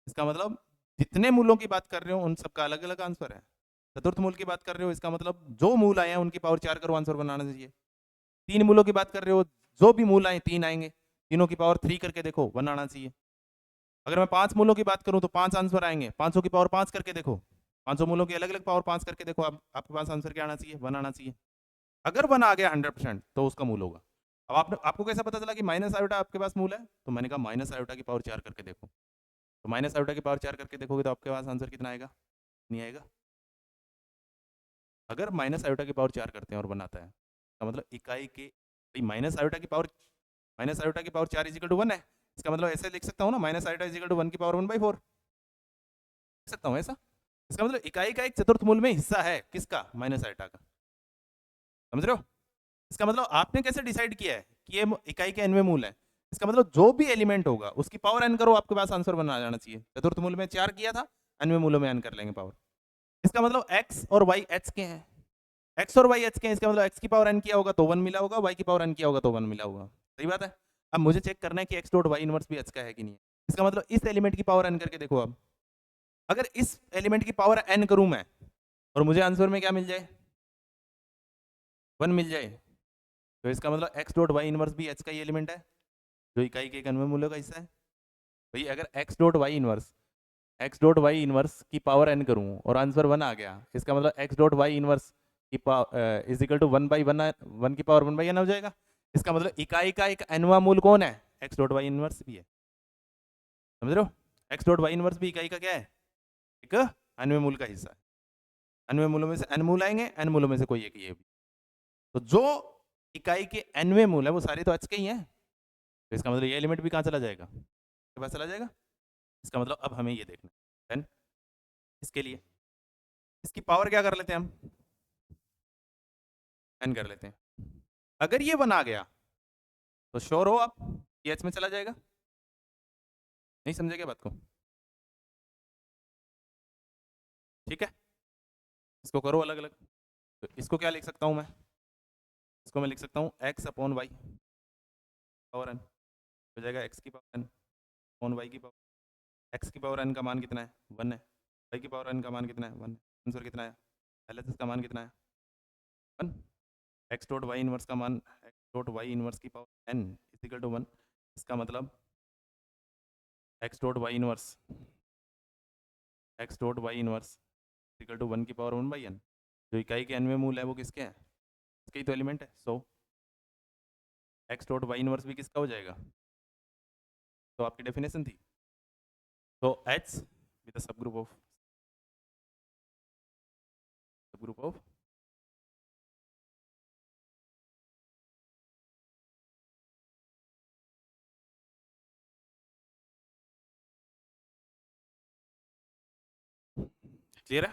इसका मतलब जितने मूलों की बात कर रहे हो उन सबका अलग अलग आंसर है। चतुर्थ मूल की बात कर रहे हो, इसका मतलब जो मूल आए हैं उनकी पावर 4 करो, आंसर बनाना चाहिए। 3 मूलों की बात कर रहे हो, जो भी मूल आए 3 आएंगे, तीनों की पावर 3 करके देखो 1 आना चाहिए। अगर मैं 5 मूलों की बात करूं तो 5 आंसर आएंगे। 500 की पावर 5 करके देखो, 500 मूलों की अलग अलग पावर 5 करके देखो, आपके पास आंसर क्या आना चाहिए? 1 आना चाहिए। अगर 1 आ गया 100% तो उसका मूल होगा। अब आपको कैसा पता चला कि माइनस आयोटा आपके पास मूल है? तो मैंने कहा माइनस आयोटा की पावर 4 करके देखो। तो माइनस आयोटा की पावर 4 करके देखोगे तो आपके पास आंसर कितना आएगा? नहीं आएगा। अगर माइनस आयोटा की पावर 4 करते हैं और बनाता है, तो मतलब इकाई के माइनस आयोटा की पावर, माइनस आयोटा की पावर 4 इजिकल टू 1 है। इसका मतलब ऐसे लिख सकता हूँ ना, माइनस आयोटा इजिकल टू 1 की पावर 1/4 लिख सकता हूँ ऐसा। इसका मतलब इकाई का एक चतुर्थ मूल में हिस्सा है किसका? माइनस आयोटा का। समझ रहे हो? इसका मतलब आपने कैसे डिसाइड किया है कि ये इकाई के एनवें मूल है? इसका मतलब जो भी एलिमेंट होगा उसकी पावर एन करो, आपके पास आंसर बना जाना चाहिए। चतुर्थ मूल में 4 किया था, एनवें मूलों में एन कर लेंगे पावर। इसका मतलब एक्स और वाई एच के हैं, एक्स और वाई एच के हैं। इसका मतलब एक्स की पावर एन किया होगा तो 1 मिला होगा, वाई की पावर एन किया होगा तो 1 मिला होगा। सही बात है। अब मुझे चेक करना है कि एक्स डॉट वाई इनवर्स भी एच का है कि नहीं है। इसका मतलब इस एलिमेंट की पावर एन करके देखो। अब अगर इस एलिमेंट की पावर एन करूं मैं और मुझे आंसर में क्या मिल जाए? 1 मिल जाए, तो इसका मतलब एक्स डॉट वाई इनवर्स भी एच का ही एलिमेंट है, जो इकाई के एक अनवय मूल्य का हिस्सा है। भाई अगर एक्स डॉट वाई इनवर्स की पावर एन करूं और आंसर 1 आ गया, इसका मतलब एक्स डॉट वाई इनवर्स की पावर इज इक्वल टू 1/1, 1 की पावर 1/n हो जाएगा। इसका मतलब इकाई का एक अनवा मूल कौन है? एक्स डॉट वाई इनवर्स भी है। समझ रहे हो? एक्स डॉट वाई इनवर्स भी इकाई का क्या है? एक अनवय मूल का हिस्सा है। अनवय मूलों में से एन मूल आएंगे, एन मूलों में से कोई एक ये भी। तो जो इकाई के एनवे मूल है वो सारे तो एच के ही हैं। तो इसका मतलब ये एलिमेंट भी कहाँ चला जाएगा? के पास चला जाएगा। इसका मतलब अब हमें ये देखना है। देन इसके लिए इसकी पावर क्या कर लेते हैं हम? एन कर लेते हैं। अगर ये 1 आ गया तो श्योर हो आप ये एच में चला जाएगा? नहीं समझे क्या बात को? ठीक है, इसको करो अलग अलग। तो इसको क्या लिख सकता हूँ मैं? इसको मैं लिख सकता हूँ x upon y power n हो जाएगा। एक्स की पावर एन अपॉन वाई की पावर। एक्स की पावर एन का मान कितना है? 1 है। वाई की पावर एन का मान कितना है? 1 है। आंसर कितना है? एल एच एस का मान कितना है? 1। एक्स डॉट वाई इनवर्स का मान, एक्स डॉट वाई इनवर्स की पावर एन इक्वल टू 1। इसका मतलब X dot Y inverse, X dot Y inverse equal to 1 की पावर 1/n। जो इकाई के एनवें मूल है वो किसके हैं? इसके ही तो एलिमेंट है। सो एक्स डॉट वाई इनवर्स भी किसका हो जाएगा? तो आपकी डेफिनेशन थी। तो एच विद सब ग्रुप ऑफ क्लियर है?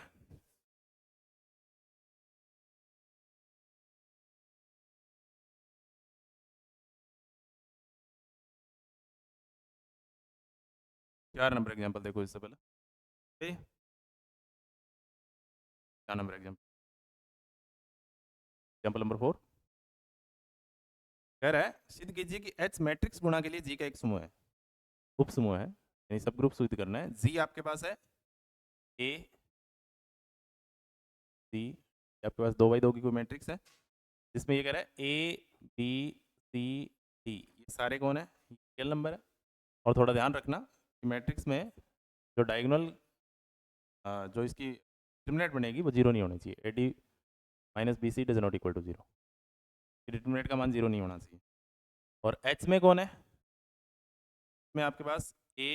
चार नंबर एग्जांपल देखो इससे पहले। ठीक है? 4 नंबर एग्जांपल, एग्जांपल नंबर 4 कह रहा है सिद्ध कीजिए कि एच मैट्रिक्स गुणा के लिए जी का एक समूह है, उप समूह है, यानी सब ग्रुप सिद्ध करना है। जी आपके पास है ए सी, आपके पास 2x2 की कोई मैट्रिक्स है जिसमें ये कह रहा है ए बी सी डी, ये सारे कौन है? रियल नंबर है। और थोड़ा ध्यान रखना कि मैट्रिक्स में जो डायगोनल जो इसकी डिटरमिनेंट बनेगी वो जीरो नहीं होनी चाहिए। A D minus B C does not equal to zero, determinant का मान जीरो नहीं होना चाहिए। और एच में कौन है? में आपके पास ए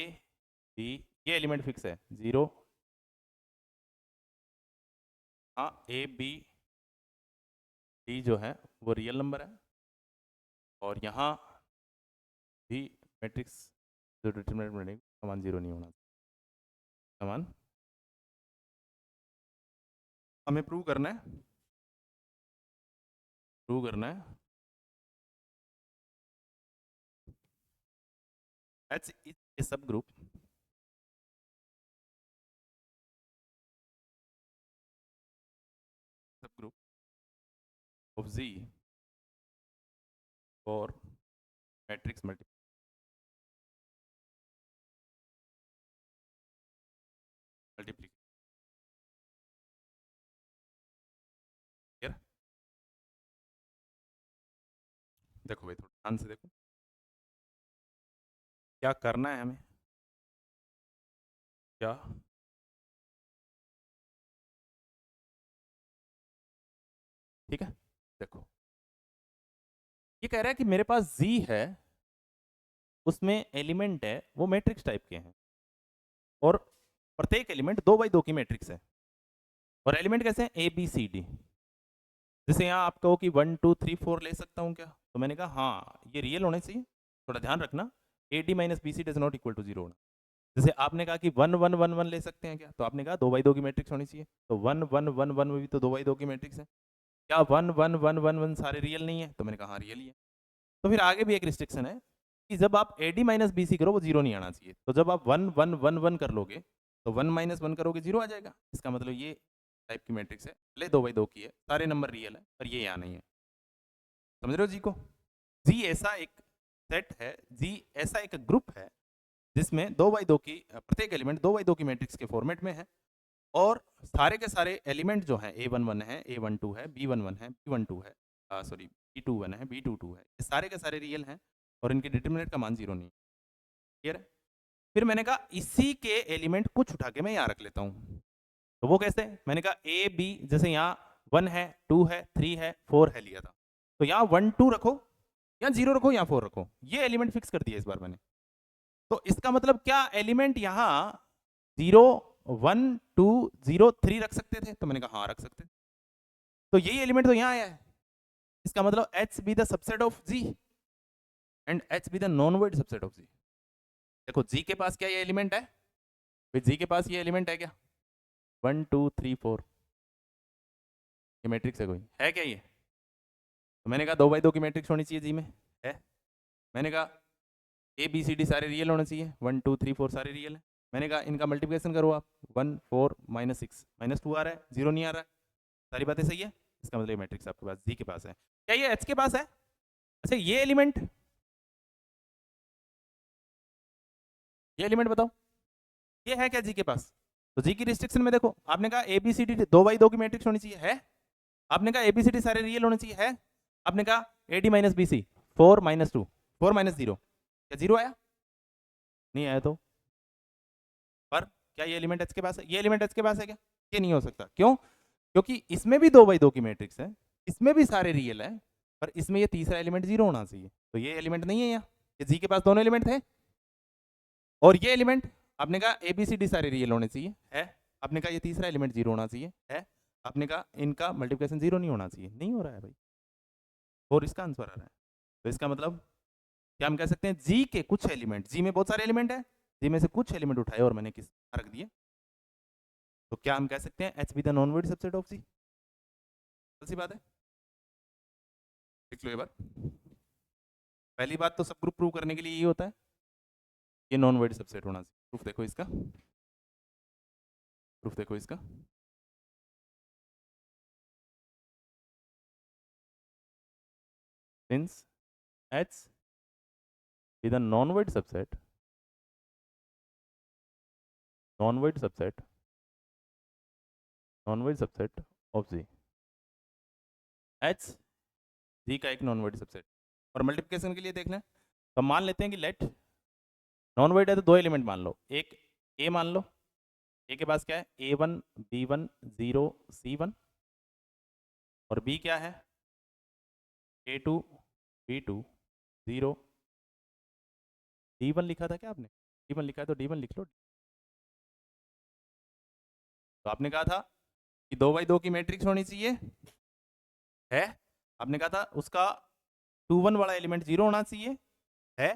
बी, ये एलिमेंट फिक्स है, जीरो। हाँ ए बी डी जो है वो रियल नंबर है। और यहाँ भी मैट्रिक्स जो डिटरमिनेंट बनेगी उसका मान जीरो नहीं होना चाहिए। मान हमें प्रूव करना है, प्रूव करना है एच इज ए सब ग्रुप, सब ग्रुप ऑफ जी और मैट्रिक्स मल्टीप्लिकेशन। देखो भाई थोड़ा ध्यान से देखो। क्या करना है हमें, क्या ठीक है। देखो ये कह रहा है कि मेरे पास Z है, उसमें एलिमेंट है वो मैट्रिक्स टाइप के हैं, और प्रत्येक एलिमेंट 2x2 की मैट्रिक्स है, और एलिमेंट कैसे हैं A B C D। जैसे यहाँ आप कहो कि 1 2 3 4 ले सकता हूँ क्या, तो मैंने कहा हाँ ये रियल होने चाहिए, थोड़ा ध्यान रखना AD minus BC does not equal to 0 होना। जैसे आपने कहा कि 1 1 1 1 ले सकते हैं क्या, तो आपने कहा 2x2 की मैट्रिक्स होनी चाहिए, तो 1 1 1 1 में भी तो 2x2 की मैट्रिक्स है। क्या 1 1 1 1 1 सारे रियल नहीं है, तो मैंने कहा हाँ रियल ही है। तो फिर आगे भी एक रिस्ट्रिक्शन है कि जब आप AD माइनस BC करो वो 0 नहीं आना चाहिए, तो जब आप 1 1 1 1 कर लोगे तो 1 माइनस 1 करोगे 0 आ जाएगा। इसका मतलब ये टाइप की मैट्रिक्स है, ले 2x2 की है, सारे नंबर रियल है, पर ये यहाँ नहीं है। समझ रहे हो जी को। जी ऐसा एक सेट है, जी ऐसा एक ग्रुप है जिसमें 2x2 की प्रत्येक एलिमेंट 2x2 की मैट्रिक्स के फॉर्मेट में है, और सारे के सारे एलिमेंट जो हैं A11 है, A12 है, B11 है, B12 है, सॉरी B21 है, B22 है, ये सारे के सारे रियल हैं, और इनके डिटरमिनेंट का मान 0 नहीं है। क्लियर है। फिर मैंने कहा इसी के एलिमेंट कुछ उठा के मैं यहाँ रख लेता हूँ, तो वो कैसे, मैंने कहा A B, जैसे यहाँ 1 है 2 है 3 है 4 है लिया था, तो यहाँ 1 2 रखो या 0 रखो या 4 रखो, ये एलिमेंट फिक्स कर दिया इस बार मैंने। तो इसका मतलब क्या एलिमेंट यहाँ 0 1 2 0 3 रख सकते थे, तो मैंने कहा हाँ रख सकते थे। तो यही एलिमेंट तो यहाँ आया है, इसका मतलब H be the subset of G and H be the non void subset of G। देखो G के पास क्या ये एलिमेंट है, फिर G के पास ये एलिमेंट है क्या, 1 2 3 4, ये मैट्रिक्स है कोई, है क्या ये, तो मैंने कहा 2x2 की मैट्रिक्स होनी चाहिए जी में, है। मैंने कहा ABCD सारे रियल होने चाहिए, 1 2 3 4 सारे रियल है। मैंने कहा इनका मल्टीप्लिकेशन करो आप, 1 4 माइनस 6 माइनस 2 आ रहा है, 0 नहीं आ रहा है, सारी बातें सही है। इसका मतलब मैट्रिक्स आपके पास जी के पास है, क्या ये H के पास है। अच्छा ये एलिमेंट बताओ ये है क्या जी के पास, तो जी की रिस्ट्रिक्शन में देखो आपने कहा ABCD 2x2 की मैट्रिक्स होनी चाहिए, है। आपने कहा ABCD सारे रियल होने चाहिए, है। आपने कहा AD minus BC 4 minus 2 4 minus 0, क्या 0 आया, नहीं आया, तो पर क्या ये एलिमेंट H के पास है, ये एलिमेंट H के पास है क्या, ये नहीं हो सकता, क्यों, क्योंकि इसमें भी 2x2 की मैट्रिक्स है, इसमें भी सारे रियल है, पर इसमें ये तीसरा एलिमेंट 0 होना चाहिए, तो ये एलिमेंट नहीं है यहाँ, ये जी के पास दोनों एलिमेंट थे। और ये एलिमेंट आपने कहा ABCD सारे रियल होने चाहिए, है। आपने कहा ये तीसरा एलिमेंट 0 होना चाहिए, है। आपने कहा इनका मल्टीप्लिकेशन 0 नहीं होना चाहिए, नहीं हो रहा है भाई, और इसका आंसर आ रहा है। तो इसका मतलब क्या हम कह सकते हैं जी के कुछ एलिमेंट, जी में बहुत सारे एलिमेंट है, जी में से कुछ एलिमेंट उठाए और मैंने किस रख दिए, तो क्या हम कह सकते हैं H be the non void subset of G. सी बात है, देख लो एक बार। पहली बात तो सब ग्रुप प्रूव करने के लिए ये होता है, ये नॉन वॉइड सबसेट होना चाहिए। प्रूफ देखो इसका, प्रूफ देखो इसका, since H is a non-void subset, non-void subset, non-void subset of G, H G का एक non-void subset। और मल्टीप्लिकेशन के लिए देख लें, तो मान लेते हैं कि लेट नॉन वॉइड है तो दो एलिमेंट मान लो, एक A मान लो, A के पास क्या है A1 B1 0 C1, और B क्या है A2 B2 0 D1 लिखा था क्या आपने, D1 लिखा है तो D1 लिख लो। तो आपने कहा था कि 2x2 की मैट्रिक्स होनी चाहिए, है। आपने कहा था उसका 2 1 वाला एलिमेंट 0 होना चाहिए, है।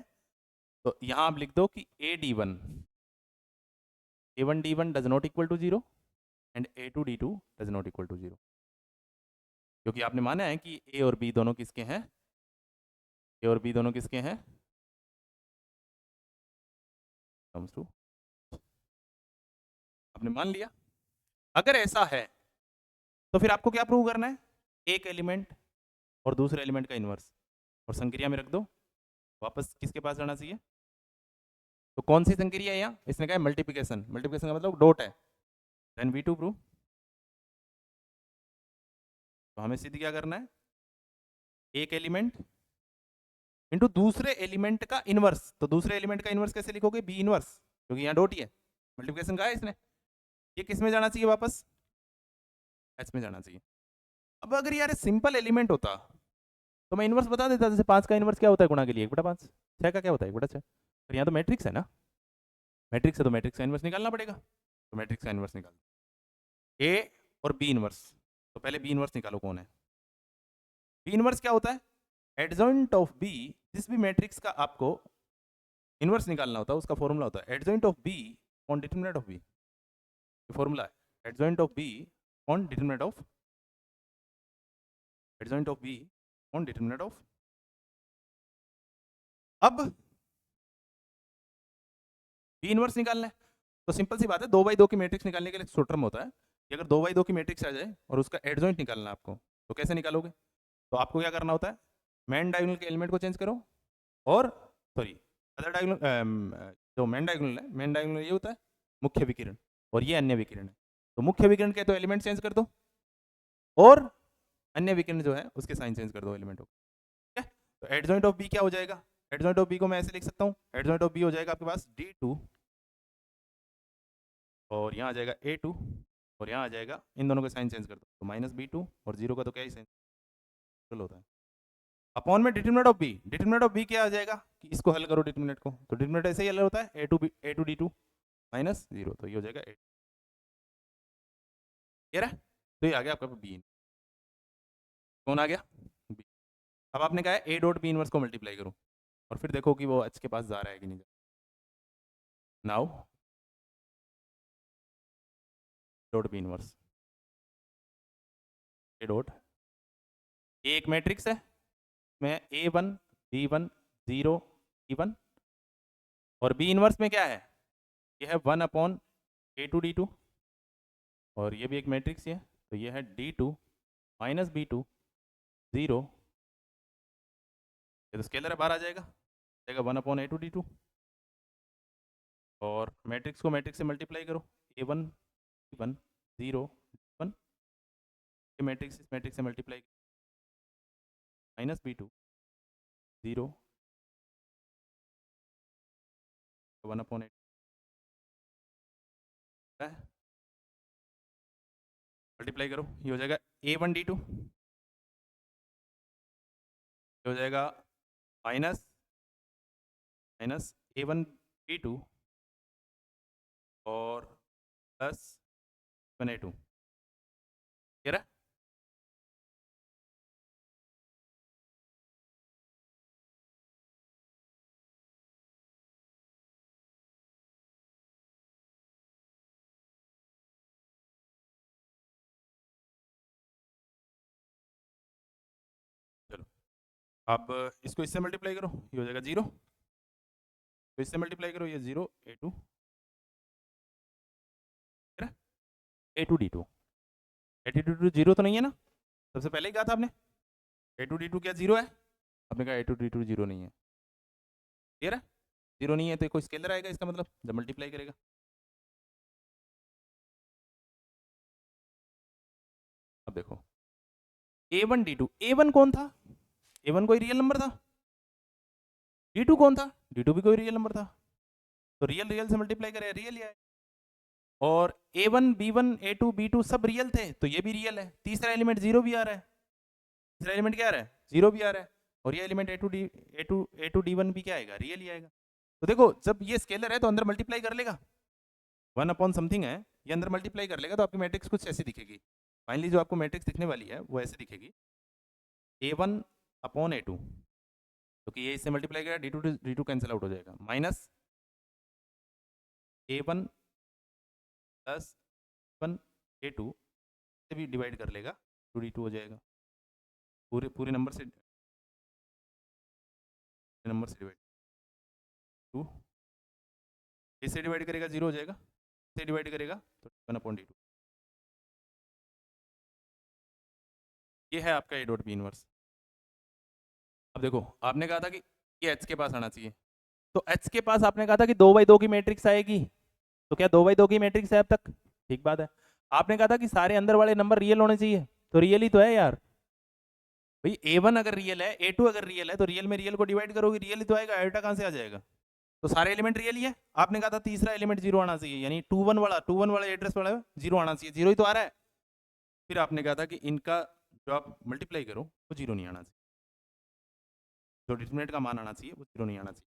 तो यहाँ आप लिख दो कि A1 D1 does not equal to 0 and A2 D2 does not equal to 0, क्योंकि आपने माना है कि A और B दोनों किसके हैं, A और B दोनों किसके हैं, कम्स टू, आपने मान लिया। अगर ऐसा है तो फिर आपको क्या प्रूव करना है, एक एलिमेंट और दूसरे एलिमेंट का इनवर्स, और संक्रिया में रख दो, वापस किसके पास जाना चाहिए, तो कौन सी संक्रिया है यहाँ, इसने कहा मल्टीप्लिकेशन, मल्टीप्लिकेशन का मतलब डॉट है, देन V2 प्रूव। तो हमें सीधे क्या करना है, एक एलिमेंट इंटू दूसरे एलिमेंट का इनवर्स। तो दूसरे एलिमेंट का इनवर्स कैसे लिखोगे? बी इनवर्स, क्योंकि यहाँ डॉट ही है, मल्टीप्लिकेशन का है इसने। ये किस में जाना चाहिए वापस? एच में जाना चाहिए। अब अगर यार सिंपल एलिमेंट होता तो मैं इनवर्स बता देता, जैसे 5 का इनवर्स क्या होता है गुणा के लिए? 1/5। 6 का क्या होता है? 1/6। पर यहाँ तो मैट्रिक्स है ना, मैट्रिक्स है तो मैट्रिक्स का इनवर्स निकालना पड़ेगा। तो मैट्रिक्स का इनवर्स निकाल ए और बी इनवर्स। तो पहले बी इनवर्स निकालो कौन है। बी इनवर्स क्या होता है? Adjoint of B. जिस भी मैट्रिक्स का आपको इनवर्स निकालना होता है उसका फॉर्मूला होता है adjoint of B on determinant of B. ये फॉर्मूला है adjoint of B on determinant of, adjoint of B on determinant of. अब बी इनवर्स निकालना है तो सिंपल सी बात है, 2/2 की मैट्रिक्स निकालने के लिए सूत्रम होता है कि अगर 2/2 की मैट्रिक्स आ जाए और उसका एडजॉइंट निकालना है आपको, तो कैसे निकालोगे? तो आपको क्या करना होता है, मैन डायगोनल के एलिमेंट को चेंज करो और सॉरी अदर डायगोनल, जो मैन डायगोनल है, मैन डायगोनल ये होता है मुख्य विकिरण और ये अन्य विकिरण है। तो मुख्य विकिरण के तो एलिमेंट चेंज कर दो और अन्य विकिरण जो है उसके साइन चेंज कर दो एलिमेंटों। ठीक है, तो एडजॉइंट ऑफ बी क्या हो जाएगा? एडजॉइंट ऑफ बी को मैं ऐसे लिख सकता हूँ, एडजॉइंट ऑफ बी हो जाएगा आपके पास D2 और यहाँ आ जाएगा A2 और यहाँ आ जाएगा, इन दोनों का साइन चेंज कर दो तो -B2 और 0 का तो क्या ही साइन होता है अपॉन में determinant of B. Determinant of B क्या आ जाएगा कि इसको हल करो डिटरमिनेंट को, तो डिटरमिनेंट ऐसे ही हल होता है A2 D2 -0, तो ये हो जाएगा 8। ये रहा, तो ये आ गया आपका बी। कौन आ गया? बी। अब आपने कहा है ए डॉट बी इनवर्स को मल्टीप्लाई करो और फिर देखो कि वो एच के पास जा रहा है कि नहीं जा रहा। Now dot B inverse, a dot, a एक मैट्रिक्स है में A1 B1 0 E1 और बी इनवर्स में क्या है? ये है 1/A2 D2 और ये भी एक मैट्रिक्स है तो ये है D2 -B2 0, ये तो स्केलर है, बाहर आ जाएगा 1/A2 D2 और मैट्रिक्स को मैट्रिक्स से मल्टीप्लाई करो A1 B1 0 1, ये मैट्रिक्स इस मैट्रिक्स से मल्टीप्लाई -B2 0 1/8 मल्टीप्लाई करो, ये हो जाएगा A1 D2, ये हो जाएगा माइनस A1 B2 और प्लस A2। क्लियर है? चलो आप इसको इससे मल्टीप्लाई करो, ये हो जाएगा 0, तो इससे मल्टीप्लाई करो, ये 0 A2 A2 D2, A2 D2 0 तो नहीं है ना? सबसे पहले ही कहा था आपने A2 D2 क्या 0 है? आपने कहा A2 D2 0 नहीं है। क्लियर है? 0 नहीं है तो कोई स्केलर आएगा इसका मतलब जब मल्टीप्लाई करेगा। अब देखो A1 D2, A1 कौन था? A1 कोई रियल नंबर था। D2 कौन था? D2 भी कोई रियल नंबर था। तो रियल रियल से मल्टीप्लाई करें, रियल ही आए। और A1 B1 A2 B2 सब रियल थे तो ये भी रियल है। तीसरा एलिमेंट 0 भी आ रहा है, तीसरा एलिमेंट क्या आ रहा है? 0 भी आ रहा है और ये एलिमेंट A2 D1 भी क्या आएगा? रियल ही आएगा। तो देखो जब ये स्केलर है तो अंदर मल्टीप्लाई कर लेगा, 1/समथिंग है, ये अंदर मल्टीप्लाई कर लेगा तो आपकी मैट्रिक्स कुछ ऐसी दिखेगी। फाइनली जो आपको मैट्रिक्स दिखने वाली है वो ऐसे दिखेगी A1/A2, क्योंकि ये इससे मल्टीप्लाई करेगा D2 कैंसिल आउट हो जाएगा, माइनस A1 प्लस 1A2 से भी डिवाइड कर लेगा, 2D2 हो जाएगा, पूरे नंबर से डिवाइड 2, इससे डिवाइड करेगा 0 हो जाएगा, इससे डिवाइड करेगा तो 1/D2। ये है आपका A डॉट बी इनवर्स। अब देखो आपने कहा था कि ये H के पास आना चाहिए, तो H के पास आपने कहा था कि 2/2 की मैट्रिक्स आएगी, तो क्या 2/2 की मैट्रिक्स है अब तक? ठीक बात है। आपने कहा था कि सारे अंदर वाले नंबर रियल होने चाहिए, तो रियल ही तो है यार। भाई A1 अगर रियल है, A2 अगर रियल है, तो रियल में रियल को डिवाइड करोगे, रियल ही तो आएगा, आयोटा कहाँ से आ जाएगा? तो सारे एलिमेंट रियल ही है। आपने कहा था तीसरा एलिमेंट जीरो आना चाहिए, यानी 2 1 वाला एड्रेस वाला जीरो आना चाहिए, जीरो ही तो आ रहा है। फिर आपने कहा था कि इनका जो आप मल्टीप्लाई करो वो जीरो नहीं आना चाहिए, जो डिटरमिनेंट का मान आना चाहिए वो जीरो नहीं आना चाहिए।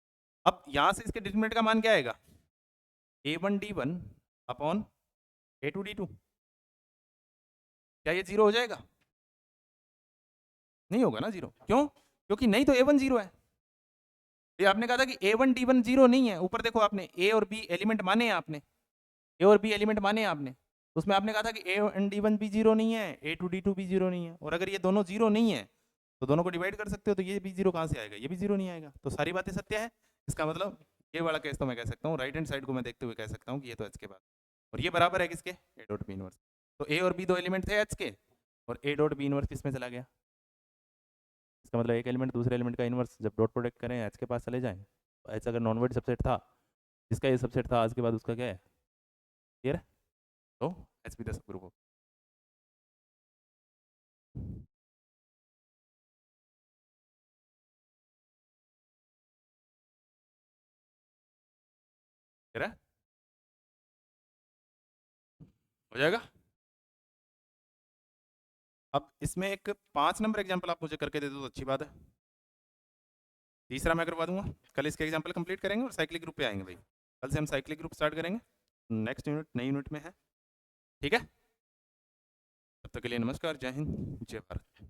अब यहाँ से इसके डिटरमिनेंट का मान क्या आएगा? A1 D1 upon A2 D2। क्या ये जीरो हो जाएगा? नहीं होगा ना जीरो, क्यों? क्योंकि नहीं तो A1 जीरो है। ये आपने कहा था कि A1 D1 जीरो नहीं है, ऊपर देखो आपने A और B एलिमेंट माने हैं, आपने A और B एलिमेंट माने हैं आपने, उसमें आपने कहा था कि A1 D1 भी जीरो नहीं है, A2 D2 भी जीरो नहीं है, और अगर ये दोनों जीरो नहीं है तो दोनों को डिवाइड कर सकते हो, तो ये भी जीरो कहाँ से आएगा? ये भी जीरो नहीं आएगा, तो सारी बातें सत्य है। इसका मतलब ये वाला केस तो मैं कह सकता हूँ, राइट हैंड साइड को मैं देखते हुए कह सकता हूँ कि ये तो एच के बाद, और ये बराबर है किसके? A dot B inverse. तो A और B दो एलिमेंट थे एच के, और A डॉट बी इनवर्स किस में चला गया? इसका मतलब एक एलिमेंट दूसरे एलिमेंट का इनवर्स जब डॉट प्रोडक्ट करें एच के पास चले जाएं, तो एच अगर नॉन वाइड सबसेट था, जिसका ये सबसेट था, आज के बाद उसका क्या है? क्लियर है? तो H be the sub group हो। क्लियर है? हो जाएगा। अब इसमें एक 5 नंबर एग्जाम्पल आप मुझे करके दे दो तो अच्छी बात है, तीसरा मैं करवा दूंगा। कल इसके एग्जाम्पल कंप्लीट करेंगे और साइक्लिक ग्रुप पे आएंगे भाई, कल से हम साइक्लिक ग्रुप स्टार्ट करेंगे, नेक्स्ट यूनिट नई यूनिट में है, ठीक है? तब तक के लिए नमस्कार, जय हिंद, जय भारत।